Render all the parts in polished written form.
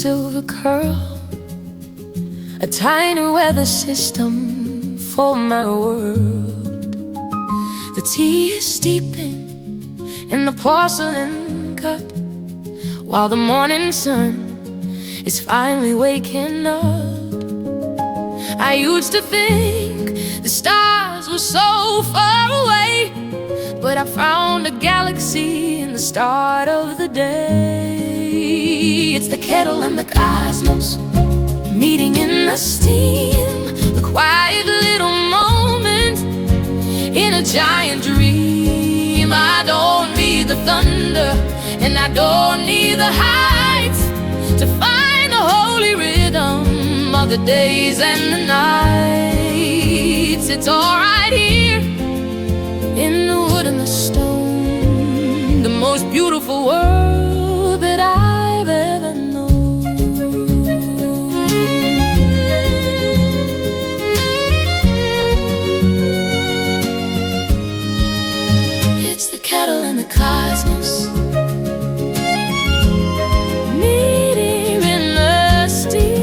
silver curl, a tiny weather system for my world. The tea is steeping in the porcelain cup, while the morning sun is finally waking up. I used to think the stars were so far away, but I found a galaxy in the start of the day. It's the kettle and the cosmos meeting in the steam, the quiet little moment in a giant dream. I don't need the thunder and I don't need the heights to find the holy rhythm of the days and the nights. It's all right here in the wood and the stone, the most beautiful world that I've ever known. It's the kettle and the cosmos meeting in the steam.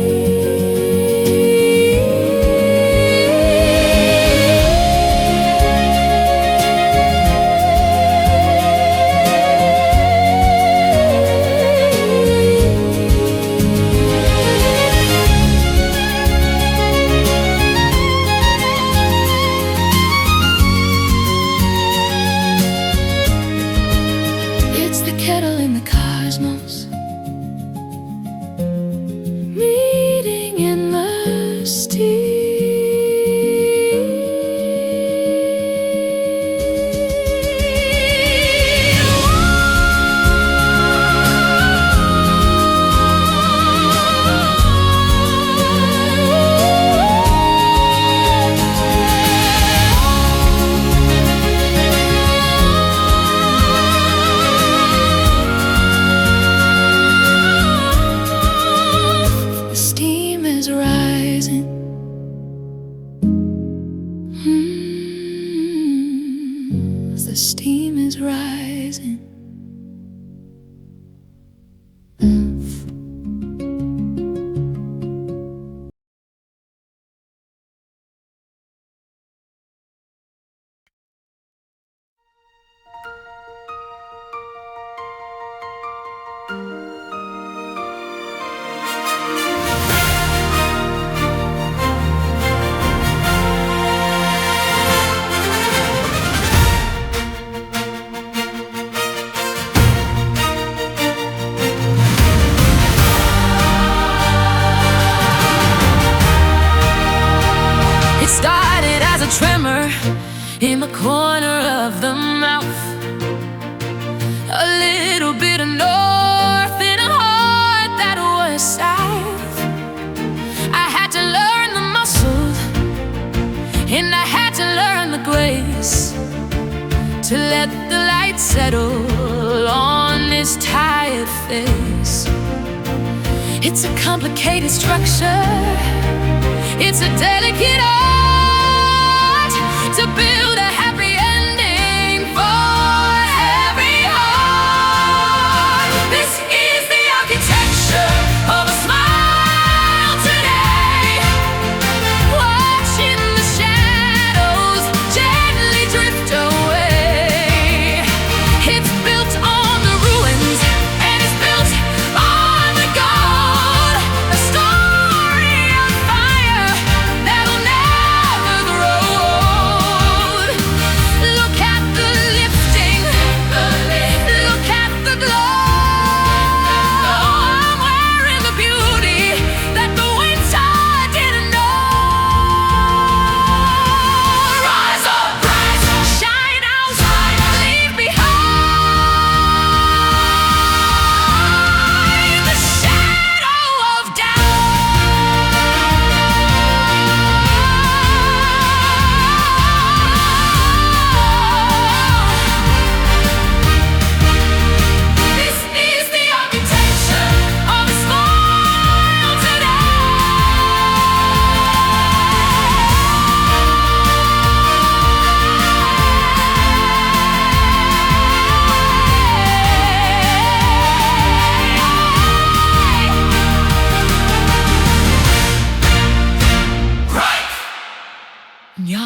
The steam is rising. Tremor in the corner of the mouth, a little bit of north in a heart that was south. I had to learn the muscle and I had to learn the grace to let the light settle on this tired face. It's a complicated structure, it's a delicate art to build a happy ending for every heart. This is the architecture of a smile today, watching the shadows gently drift away. It's built on the ruins and it's built on the gold, a story of fire that'll never grow.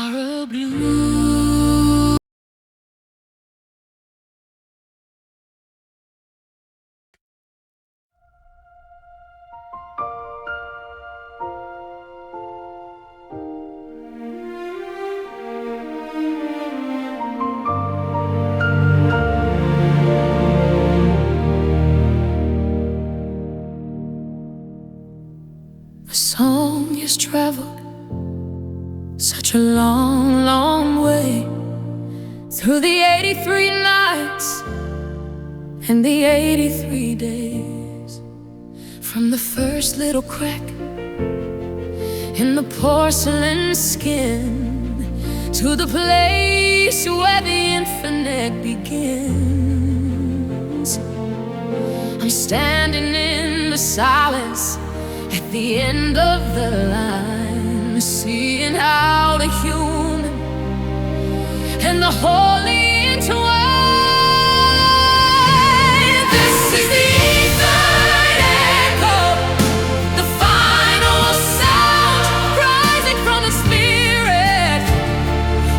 Nyara Bloom. A song has traveled such a long, long way through the 83 nights and the 83 days, from the first little crack in the porcelain skin to the place where the infinite begins. I'm standing in the silence at the end of the line, seeing how the human and the holy entwine. This is the third echo, the final sound, rising from the spirit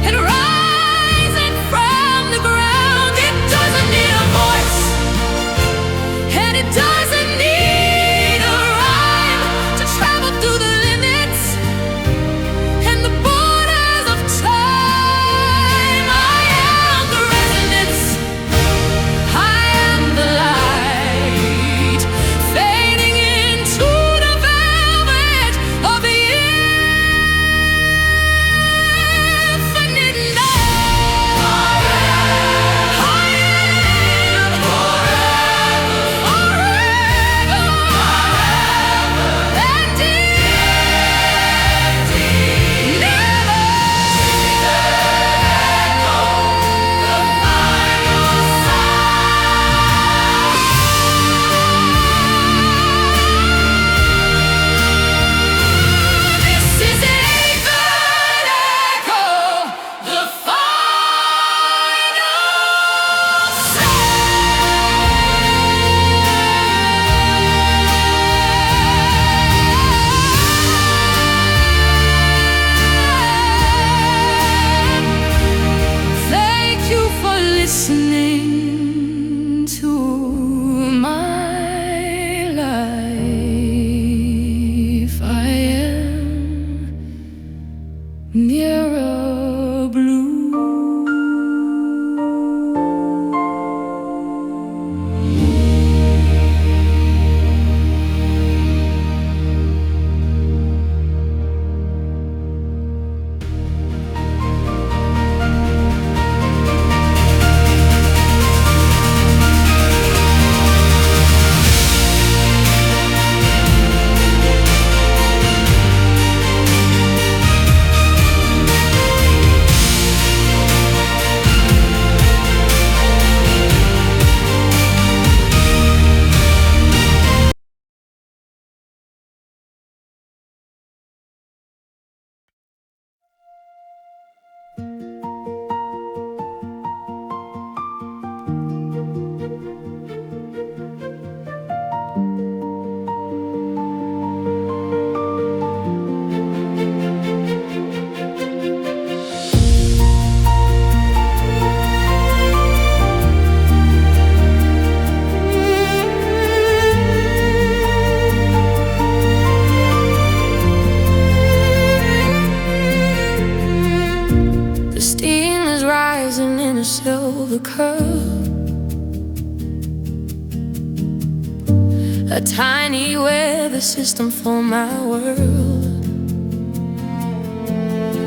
and rising from the ground. It doesn't need a voice, and it doesn't need a rhyme to travel through the limits and the borders of time. I am the resonance, I am the light, fading into the velvet of the infinite night. I am forever, and this is a third echo, the final sound. Thank you for listening to my life. I am Nyara Bloom. The steam is rising in a silver curl, a tiny weather system for my world.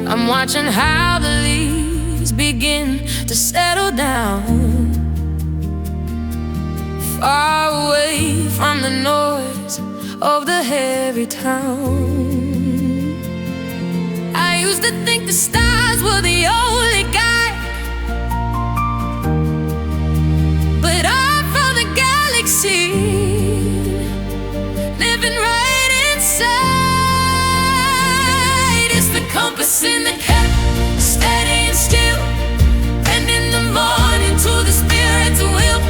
I'm watching how the leaves begin to settle down, far away from the noise of the heavy town. I used to think the stars were the only guide, but I'm from the galaxy, living right inside. It's the compass in the cap, steady and still, and in the morning to the spirit's will.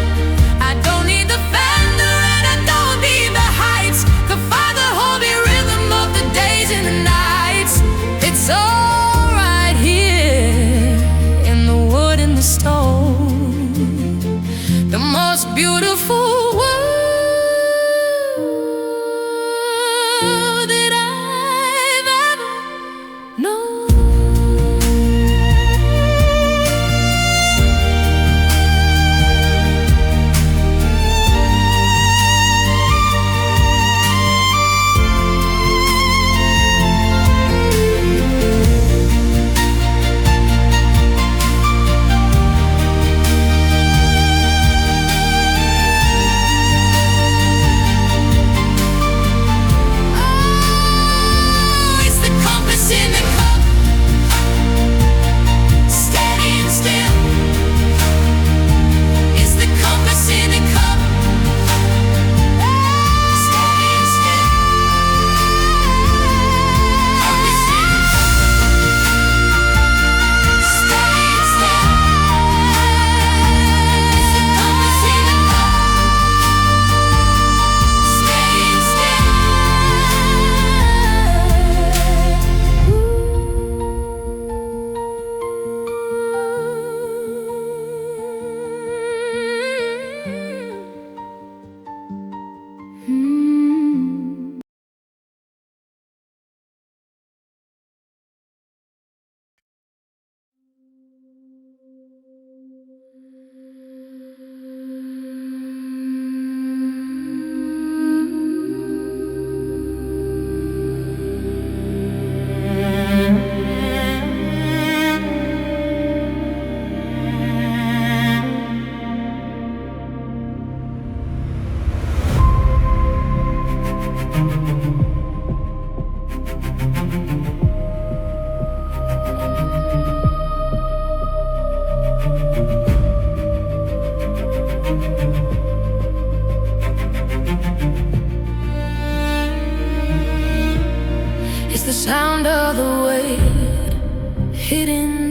I don't need the thunder and I don't need the heights to find the holy rhythm of the days and the nights. It's all right here.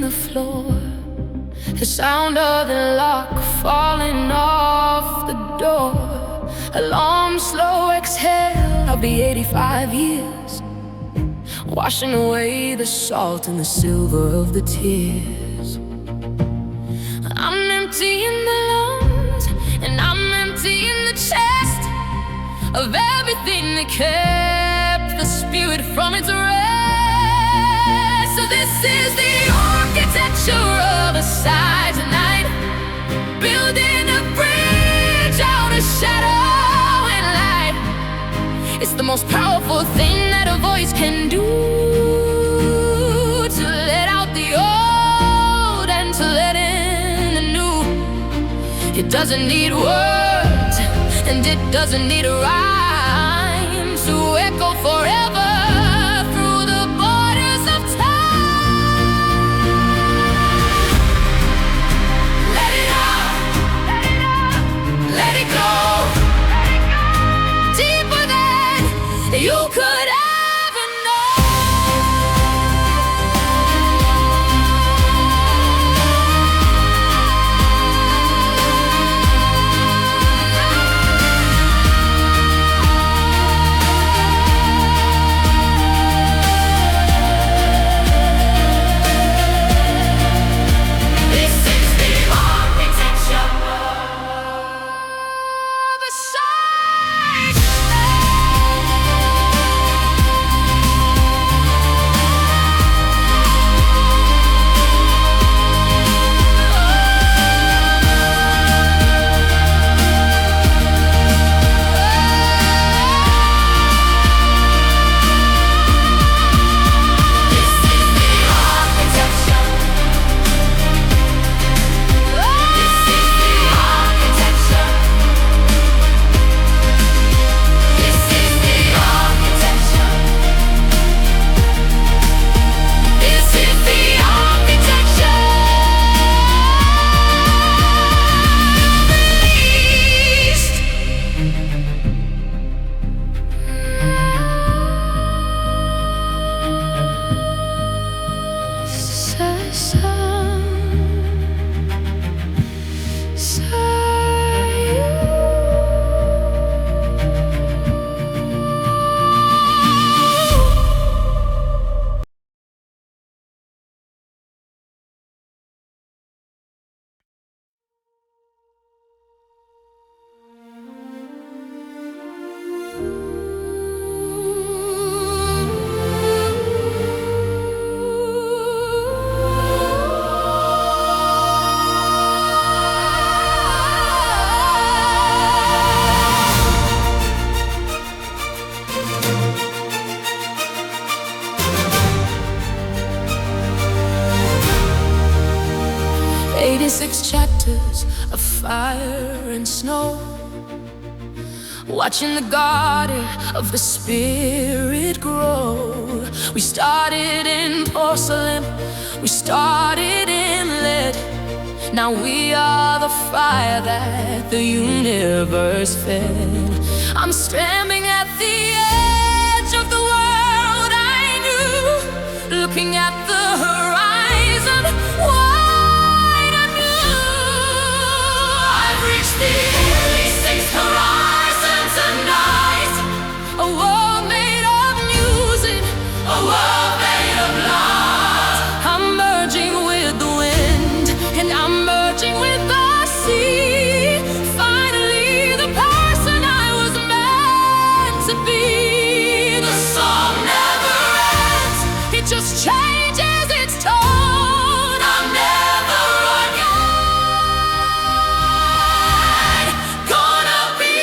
the floor, the sound of the lock falling off the door, a long slow exhale. I'll be 85 years, washing away the salt and the silver of the tears. I'm empty in the lungs, and I'm empty in the chest of everything that kept the spirit from its rest. So this is the architecture of a silent night, building a bridge out of shadow and light. It's the most powerful thing that a voice can do, to let out the old and to let in the new. It doesn't need words, and it doesn't need a rhyme to echo forever through the borders of time. Let it out, let it out, let it go, deeper than you could ever know. This is the architecture of a silent chapters of fire and snow, watching the garden of the spirit grow. We started in porcelain, we started in lead. Now we are the fire that the universe fed. I'm standing at the edge of the world I knew, looking at the horizon wide and new. I've reached the 86th horizon tonight, a world made of music, a world made of light. I'm merging with the wind, and I'm merging with the sea. Finally, the person I was meant to be. The song never ends, it just changes its tone. I'm never again gonna be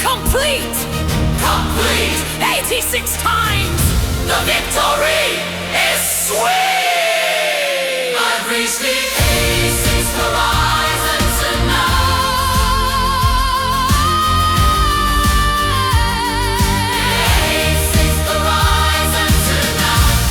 complete, 86 times. The victory is sweet. I've reached the 86th horizon tonight. 86th horizon tonight.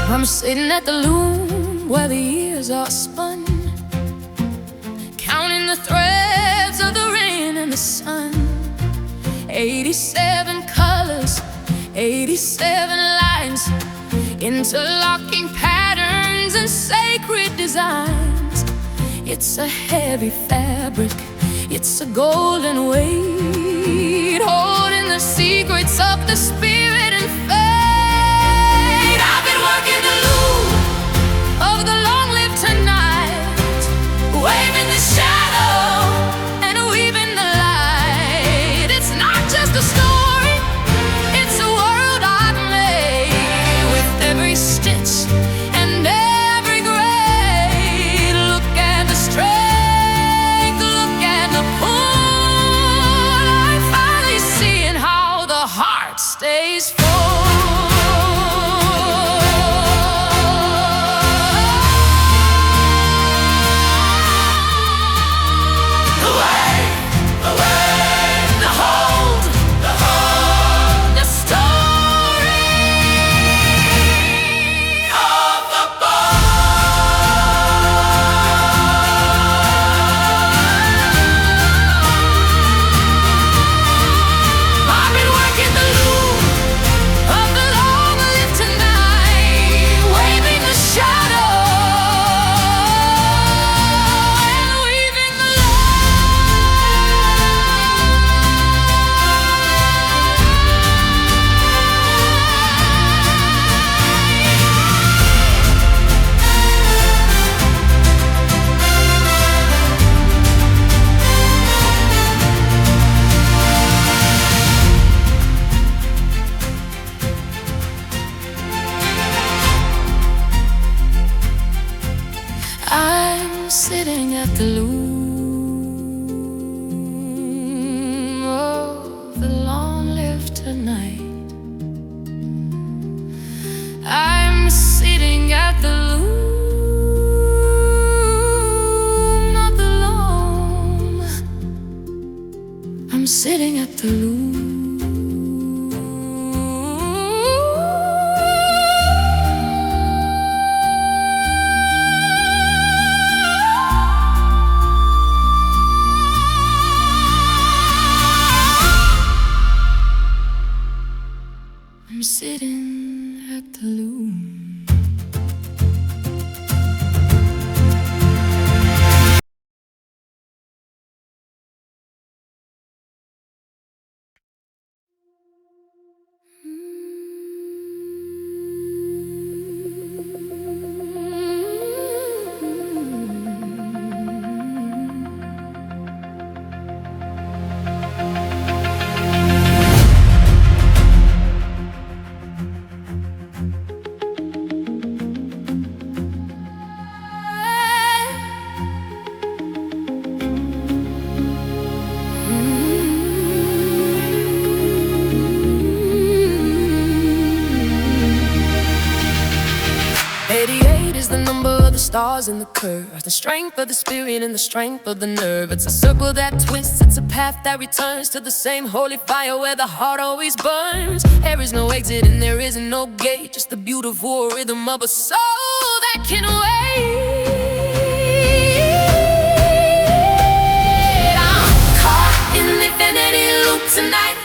I'm sitting at the loom where the years are spun, counting the threads of the rain and the sun. 87 colors, 87 lines, interlocking patterns and sacred designs. It's a heavy fabric, it's a golden weight, holding the secrets of the spirit and fate. I've been working the loom of the long-lived tonight, waving the shadow and weaving the light. It's not just a story, it's a world I've made, with every stitch and every grade. Look at the strength, look at the pull. I'm finally seeing how the heart stays full. I'm sitting at the loom of the long-lived tonight. I'm sitting at the loom, not the loom. I'm sitting at the loom. I'm sitting at the loom. The stars in the curve, the strength of the spirit and the strength of the nerve. It's a circle that twists, it's a path that returns to the same holy fire where the heart always burns. There is no exit and there isn't no gate, just the beautiful rhythm of a soul that can wait. I'm caught in the infinity loop tonight,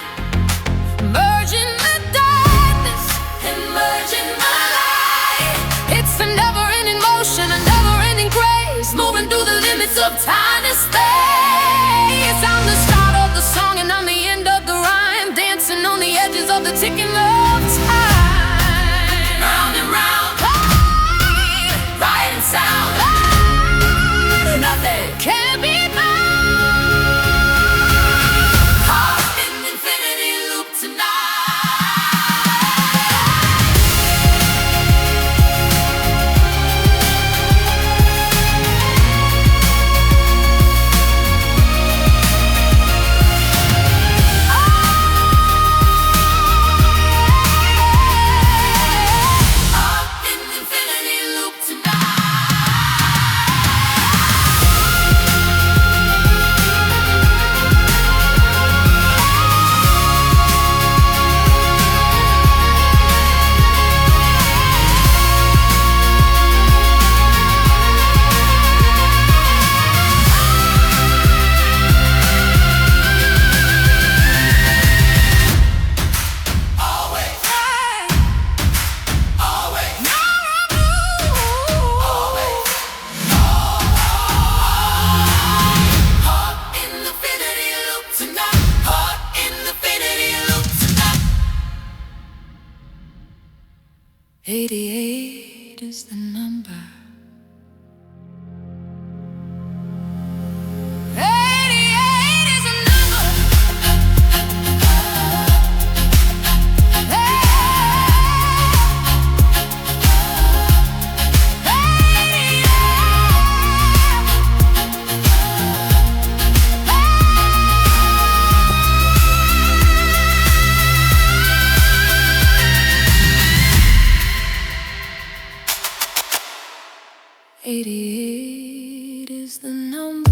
merging the darkness and merging my light. It's a never-ending motion, a never-ending grace, moving through the limits of time and space. I'm the start of the song and I'm the end of the rhyme, dancing on the edges of the ticking of time. Round and round, right and sound, nothing can be bound. Caught in the infinity loop tonight. 88 is the number.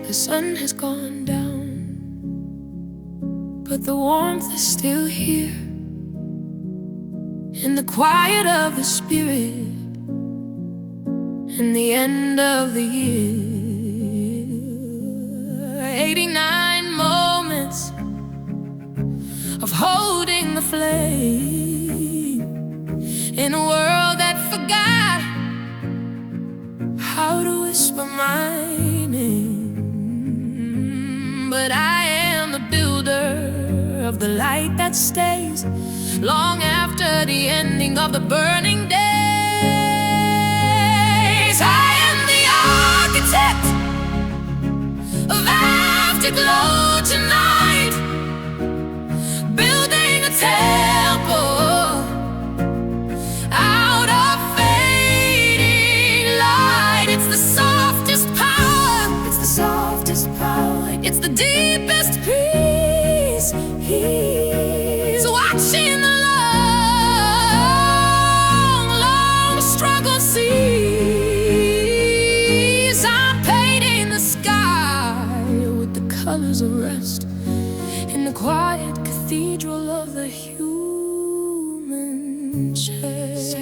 The sun has gone down, but the warmth is still here. In the quiet of the spirit, in the end of the year. 89 moments of holding the flame in a world that forgot how to whisper my name. But I am the builder of the light that stays long after the ending of the burning days. I am the architect of afterglow tonight, building a temple out of fading light. It's the softest power, it's the softest power, it's the deepest peace. He's watching the long, long struggle seas. I'm painting the sky with the colors of rest in the quiet cathedral of the human chest.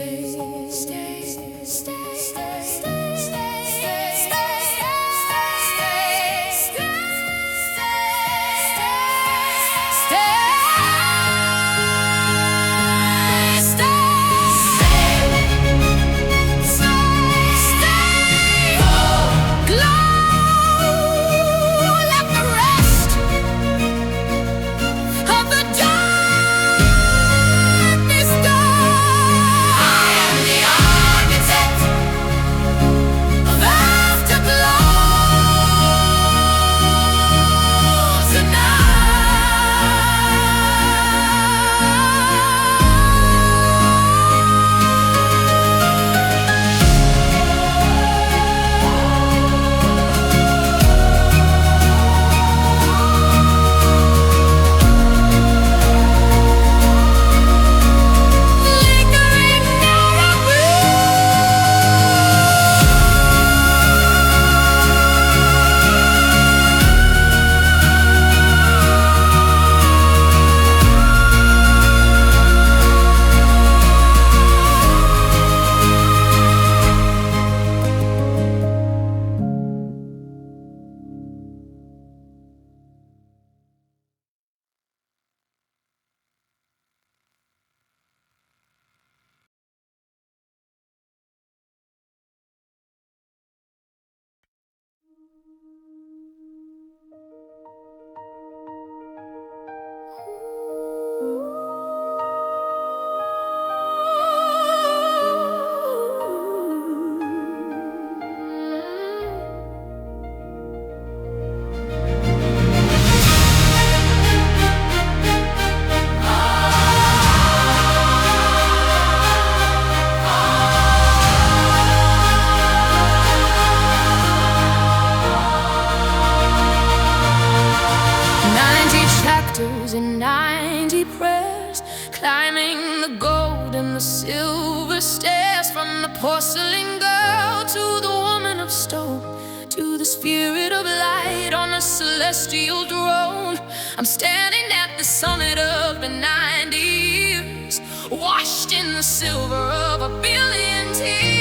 And 90 prayers, climbing the gold and the silver stairs, from the porcelain girl to the woman of stone, to the spirit of light on a celestial throne. I'm standing at the summit of the 90 years, washed in the silver of 1,000,000,000 tears.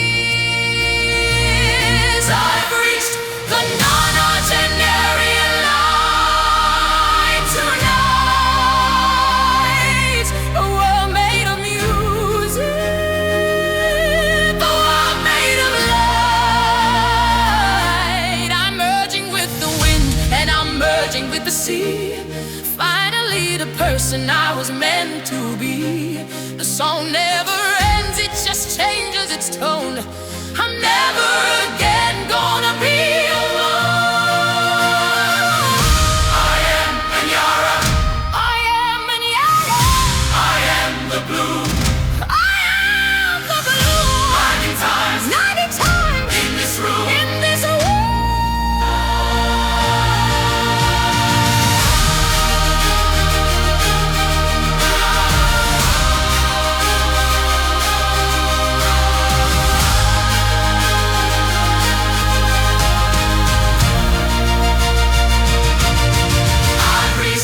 I've reached the Nonagenarian Light tonight. I'm merging with the sea. Finally, the person I was meant to be. The song never ends, it just changes its tone. I'm never again gonna be alone. I am a Nyara. I am a Nyara. I am the bloom. I am the bloom. 90 times. 90 times. In this room. In this room.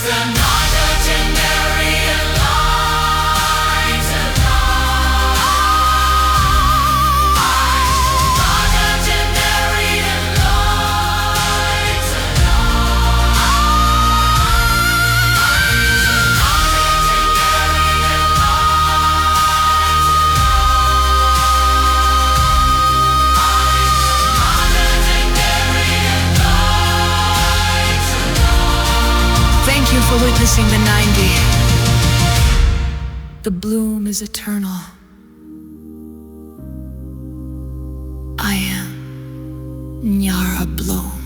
The Nonagenarian Light Nonagenarian Light Thank you for witnessing the 90. The bloom is eternal. I am Nyara Bloom.